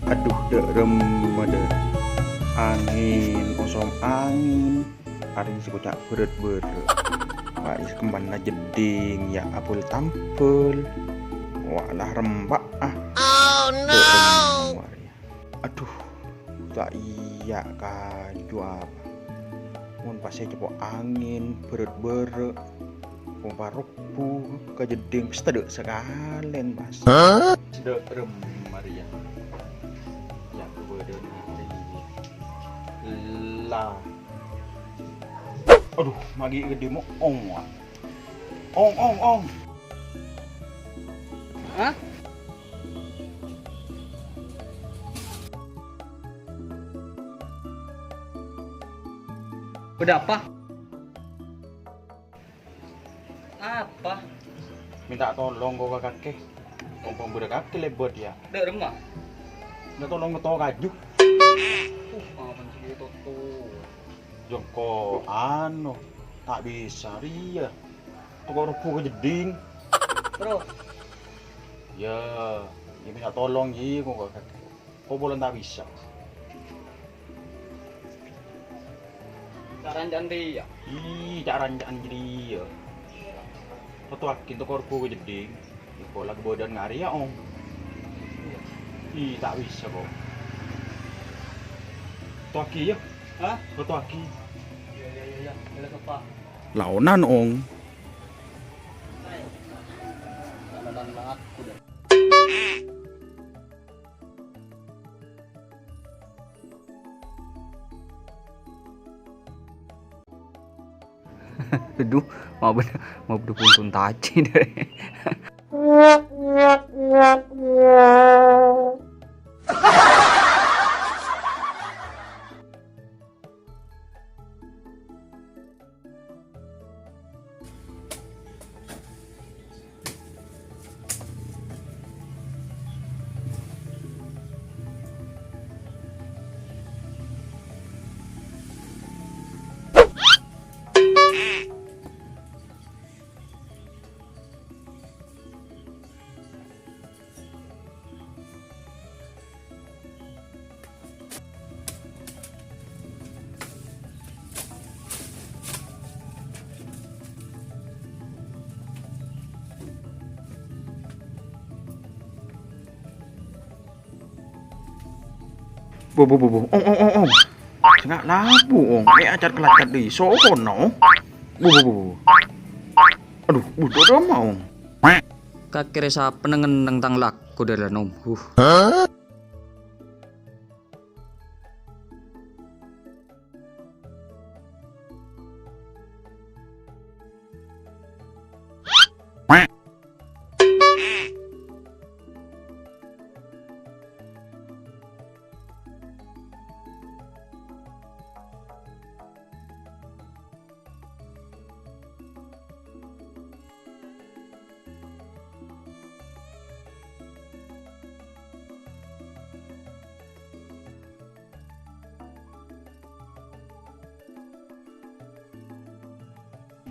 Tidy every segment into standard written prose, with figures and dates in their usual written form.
Aduh, derem ada angin, kosong angin. Hari ini kocak beret-beret. Pak is kemana jeding ya apul tampil. Walah rembak ah. Oh no. Aduh, tak iya kaju apa. Mun pas saya cepok angin beret-beret. Pompa rupu ke jeding sedek sekalian pas. Derem Maria. Ya beren lah. Aduh, magi gede mo ong. Ong. Hah? Udah apa? Apa? Minta tolong gua ke kakek. Kompong budak kakek lebot ya. Dek remah. Minta tolong ngeto kaju. Aman sih itu tuh. Joko anu tak bisa ria. Tukar rupu ke jeding. Terus Ya minta tolong ye gua ke kakek. Kok boleh tak bisa. caranya jangan ya. Ih, caranya jadi ya. Foto akin tukar rupu ke jeding. Kok lagi bodan ngari ya om. Ih, tak bisa kok. Foto aki ya. Hah? Foto aki. Iya. Boleh ke Pak. Launan ong. Dan aku deh. Aduh, mau berpuntun taci deh. Bu. Ong. Sengak labu ong. Acar kelacat di sono. Bu. Aduh, udah mau. Kakek sa penengen nang tang laku dari nom.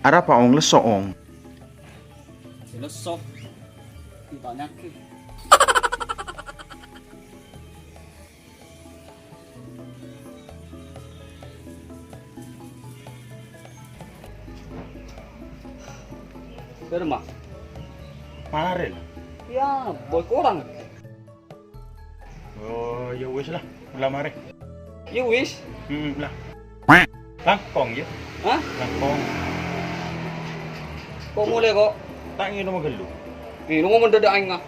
Ada apa ong leso ong? Selesai. Ditanya ke. Dari rumah. Maren. Ya, boy kurang. Oh, ya wis lah. Ulah mare. Ya wis. Lah. Langkong ya. Hah? Langkong. Kok mulai kok? Tak ingin nama gelu. Lu ngomong dadak aing ah.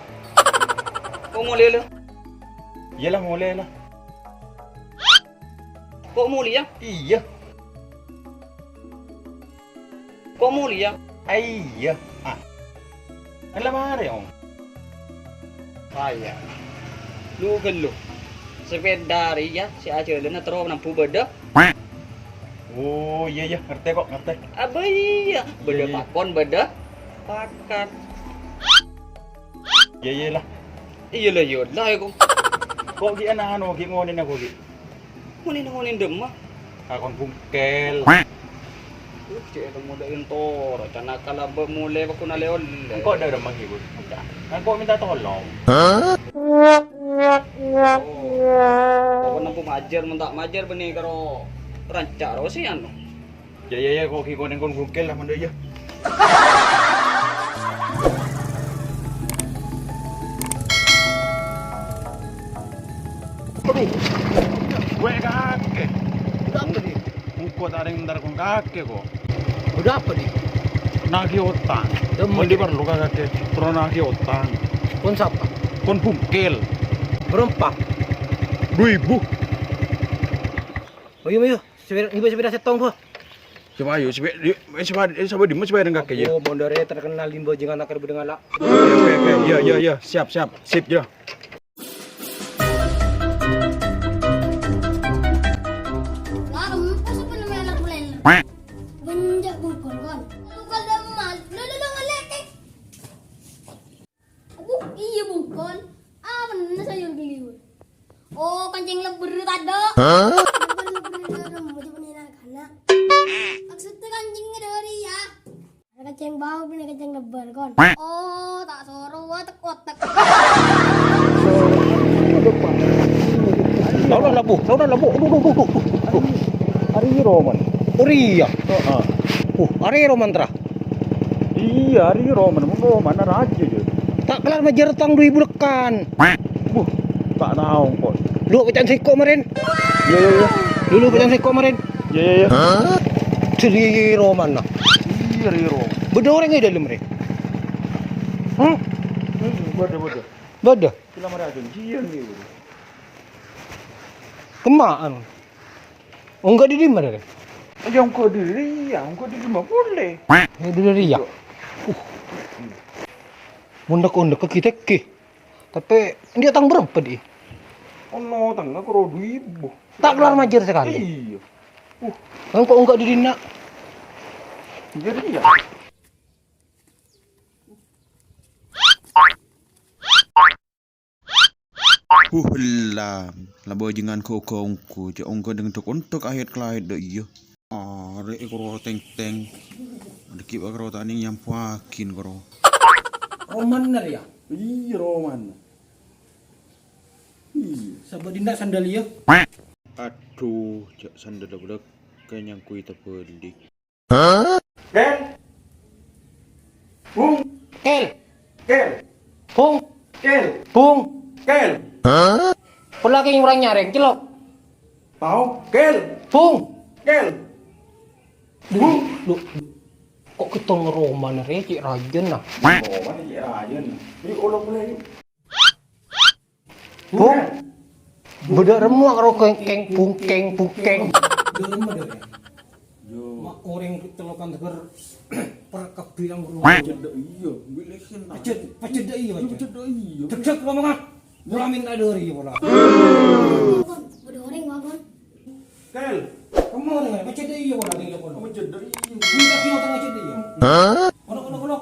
Kok mulai lah? Iyalah mulai lah. Kok mulai ya? Iya. Kok mulai ya? Iya. Alah mare ong. Kaya. Lu gelo. Sepeda ya si Aceh na terus nampu beda. Oh iya ngerti kok ngerti. Iya, beda Iya. pakon beda pakat. Ya iyalah. Iya lah iya lah aku. Kok gi anahan gi ngonin aku gi. Ngunin demah. Akon bungkel. Cek itu mulai entor, karena kalau mulai aku naleon. Kok ada remang ibu? Kan kok minta tolong. Kau nampu majer, mentak majer benih karo rancak ro sih anu. Ya kok gi ngonin kon bungkel lah mende ya. Aduh. Gue kakek. Udah apa nih? Kok ada yang ntar kon kakek kok. Udah apa nih? Nagih utang. Demo Mau diperlu kakek. Terus nagih utang. Kon siapa? Kon bungkel. Berempat. 2000. Oh iya, sepeda setong kok. Coba ayo, coba di mas bayar kakek ya. Oh, mondore terkenal limbo jeung anak kerbu dengan lak. Oke, ya, siap, sip ya. Larem, masa pa naman anak mo lang? Banja bukol kon. Bukol na mas, lalo ngalek eh. Abu, iya bukol. Apa na sa'yo giliw? Oh, kancing leber tado. Leber mo di panina kana. Maksud tu kancing dari ya. Ada kancing bau, punya kancing leber kon. Oh, tak soro wa tekot. Saudan labu. Aduh. Hari Roman. Uriya. Ari romantra. Iya, hari Roman. Mau mana raja je. Tak kelar majar tang 2000 lekan. Tak tahu kok. Lu pecan seko kemarin. Ya. Dulu pecan seko kemarin. Ya. Jadi roman nah. Iya, hari Roman. Beda orang di dalam re. Bodoh. Beda. Kila mara aja. Iya ni. Kemaan. Oh enggak di mana re? Yang kau diri mah boleh. Di dari ya. Mundak ke kita ke. Tapi dia tang berapa di? Oh no, tangga kau 2000. Tak kelar majar sekali. Iya. Engkau enggak di dina. Jadi ya. Lah, labo jangan kau je ongko dengan untuk ayat kelait dah iya. Rek koro teng. Dekip koro tani yang pakin koro. Roman nar ya. Iya Roman. Iya. Sabah dinda sandal ya. Aduh, jak sandal dah kayaknya kui terpelik. Pung. Pelaki yang orang nyareng cilok. Tahu? Kel. Kel. Lu. Kok ketong Roman re cik rajen nah. Roman ya aja nih. Ini ulang mulai. Pung. Beda remuk karo keng pungkeng. Derem ada ya. Yo. Mak orang telokan teger perkap bilang rumah. Iya, bilesin. Pacet iya. Iya. Cek ngomong. Mulamin tak dari bola. Kon, bodoh orang wagon. Kel. Kamu orang pacet iya bola tinggal kono. Macet dari. Kita kira tengah pacet iya. Kono.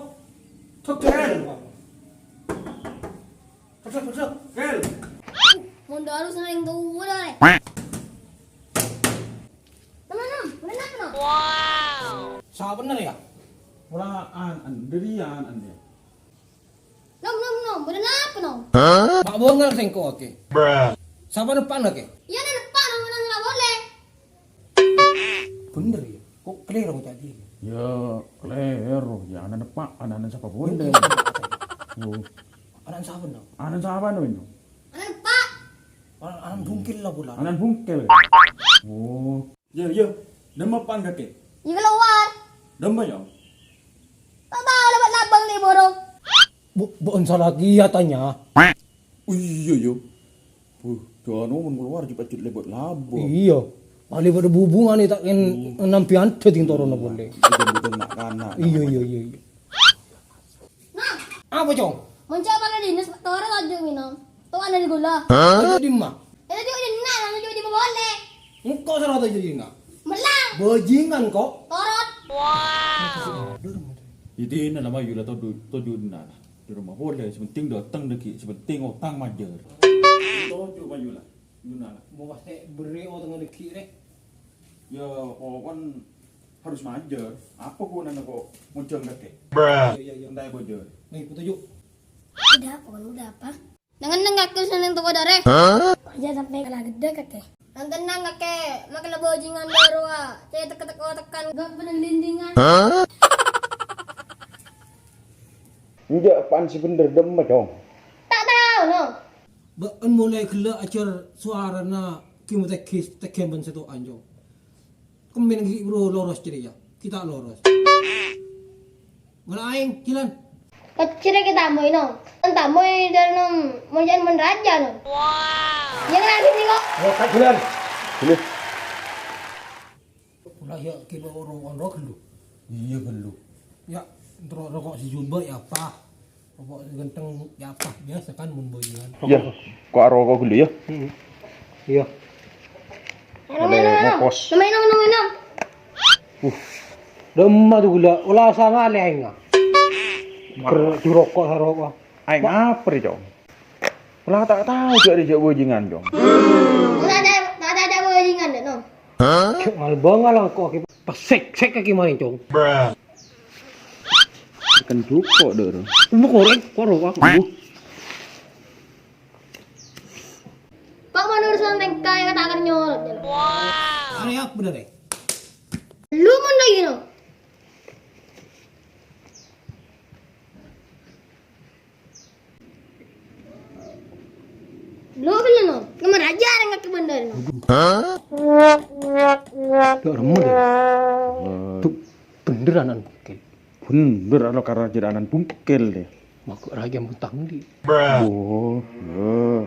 Tok kel. Pesek. Kel. Mundo harus nang tua dah. Teman-teman, mana nak? Sa bener ya? Mulaan derian ande. Nom, bener apa nom? Pak bongal sengko oke. Sama depan oke. Ya na depan nang nggak boleh. Bener ya? Kok keliru tadi? Ya, klero. Ya anak depan, anak siapa boleh. Anak siapa no? Anak siapa no ini? Anak pak. Anak bungkil lah bola. Anak bungkel. Oh. Ya. Nama pan kakek. Ya keluar. Nama ya. Tak tahu dapat labang nih borong. Bukan salah lagi ya tanya. Iya yo. Jangan ngomong keluar cepat lebot labo. Iya. Paling pada hubungan nih takin nampian ting toro na boleh. Betul nak kana. Iya. Nah, Apa cong? mencoba ke dinas tore aja minum. Tuh ada di gula. Itu di mah. Itu juga di nah, juga di boleh. Engkau salah tuh jadi enggak? Melang. Bajingan kok. Torot. Itu ini nama yula to dun na. Di rumah boleh, sepenting datang deki, sepenting utang majer. Itu coba yula. Yuna lah. Mau pasti beri tengah deki deh. Ya, kan harus majer. Apa gunanya kok muncul deki? Ya. Entah bojer. Nih, petunjuk. Udah, pokoknya udah apa? Dengan nengak ke seneng tuh dare. Kerja sampai kalah gede kakek. Yang tenang kakek, makin lebih bajingan baru ah. Saya tekan, gak pernah lindingan. Enggak, apaan sih bener demet dong. Tak tahu no. Baan mulai kelak acar suara na kimu tekem ban satu anjong. Kemen lagi bro loros jadi ya. Kita loros. Ngala aing kilan. Kecil kita mau no. Entah mau dari nom, mau jadi menraja no. Wow. Yang lagi nih kok. Oh, tak kilan. Boleh. Ulah ya kilo orang lu. Iya gelu. Ya, terus rokok si Jumbo ya apa? Rokok genteng ya apa? Biasa kan mun boyan. Ya, kok rokok gelu ya? Iya. Ngokos. Minum. Demma tuh gula, ulah sama le aing. Ker rokok sarokok. Aing apa nih, Jong? Ulah tak tahu juga dia bajingan, Jong. Tak ada bajingan deh no. Ngal bangal kok pasek kaki main cong. Kan cukup deh. Umuk goreng, kok rokok. Pak menurut tengka yang kata akan nyolot. Wow. Ada apa bener deh? Lu mun lagi no. Lu kan no. Kamu raja yang ke bandar no. Gak remeh deh. Tuh beneran mungkin. Bener lo karena jeranan bungkel deh. Makuk raja mentang di. Oh, ya.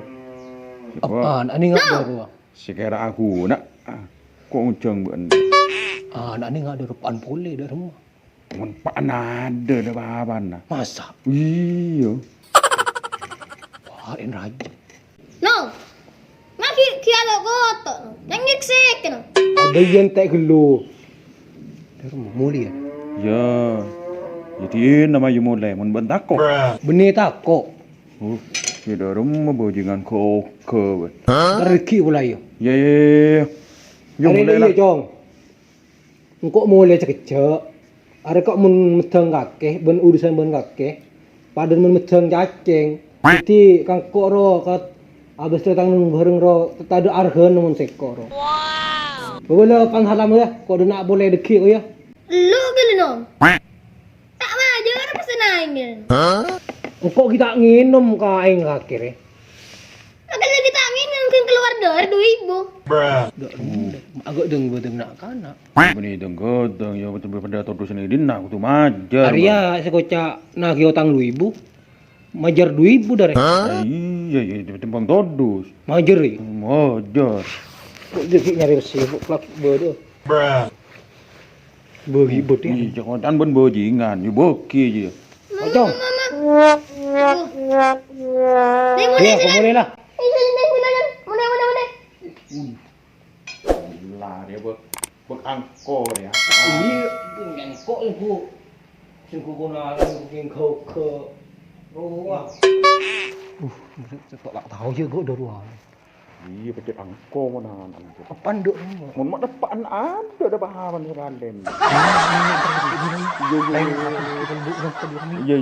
Apaan? Ani nggak ada ruang. Sekira aku nak. Kok ujung ben. Anak ini nggak ada rupaan boleh dari rumah. Mun pan ada dah bahan nah. Masa? Iya. Wahin raja. No. Ngaki kialo koto. Yang ngiksik no. Ada yang tak gelo. Dari rumah mulia. Ya. Jadi nama you mulai mun bentak kok. Benih tak kok. Oh, ya dah rumah bajingan kok ke. Rezeki pula ya. Ya. You Hari mulai ini lah. jong. Engkau mulai cekecek. Ada kok mun medeng kakek, ben urusan ben kakek. Padan mun medeng cacing. Jadi kang kok ro kat abis tu tang bareng ro tada arhan mun sekor. Wow. Boleh pan halam ya, kok nak boleh deki ya. Lu gila no. Tak maju kan pesen aing. Engkau kita nginum ka aing akhir. Akan lagi tangin mungkin keluar dari 2000. Agak deng nak kana. Beni denggodeng ya betul pada todo sini dina aku tuh majar. Arya sekoca nagih utang 2000. Majar 2000 dari. Iya di timbang todus. Majar ya. Majar. Kok deki nyari sibuk plak bodoh. Bagi bodoh. Iya kan ben bajingan, you boki je. Ocong. Mulai Iya, boleh lah. Mulai. Lah dia angkor ya. Iya, dengan kok ibu. Singku guna mungkin kau ke ruang. Kok tak tahu je kok doruang. Iya pecet angkor mana anak. Apa nduk? Mun mak depan ada bahan di ralen. Iya.